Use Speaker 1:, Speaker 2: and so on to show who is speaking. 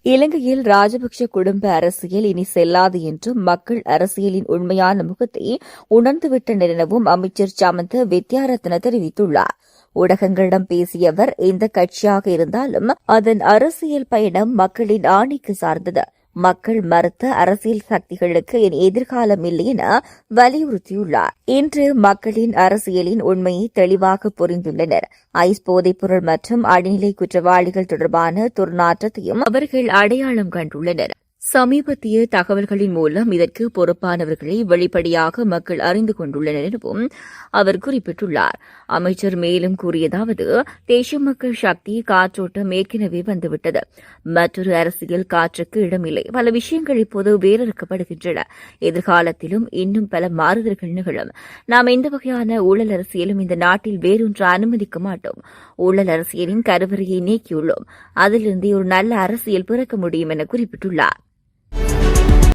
Speaker 1: இலங்கையில் ராஜபக்ஷ குடும்ப அரசியல் இனி செல்லாது என்றும் மக்கள் அரசியலின் உண்மையான முகத்தை உணர்ந்துவிட்டனர் எனவும் அமைச்சர் சமந்த வித்யாரத்ன தெரிவித்துள்ளார். ஊடகங்களிடம் பேசிய அவர், எந்த கட்சியாக இருந்தாலும் அதன் அரசியல் பயணம் மக்களின் ஆணைக்கு சார்ந்தது. மக்கள் மறுத்த அரசியல் சக்திகளுக்கு என் எதிர்காலம் இல்லை என வலியுறுத்தியுள்ளார். இன்று மக்களின் அரசியலின் உண்மையை தெளிவாக புரிந்துள்ளனர். ஐஸ் போதைப்பொருள் மற்றும் அடிநிலை குற்றவாளிகள் தொடர்பான துர்நாற்றத்தையும் அவர்கள் அடையாளம் கண்டுள்ளனர். சமீபத்திய தகவல்களின் மூலம் இதற்கு பொறுப்பானவர்களை வெளிப்படையாக மக்கள் அறிந்து கொண்டுள்ளனர் எனவும் அவர் குறிப்பிட்டுள்ளார். அமைச்சர் மேலும் கூறியதாவது, தேசிய மக்கள் சக்தி காற்றோட்டம் ஏற்கனவே வந்துவிட்டது. மற்றொரு அரசியல் காற்றுக்கு இடமில்லை. பல விஷயங்கள் இப்போது வேறறுக்கப்படுகின்றன. எதிர்காலத்திலும் இன்னும் பல மாறுதல்கள் நிகழும். நாம் எந்த வகையான ஊழல் அரசியலும் இந்த நாட்டில் வேறொன்று அனுமதிக்க மாட்டோம். ஊழல் அரசியலின் கருவறையை நீக்கியுள்ளோம். அதிலிருந்து ஒரு நல்ல அரசியல் பிறக்க முடியும் என குறிப்பிட்டுள்ளார்.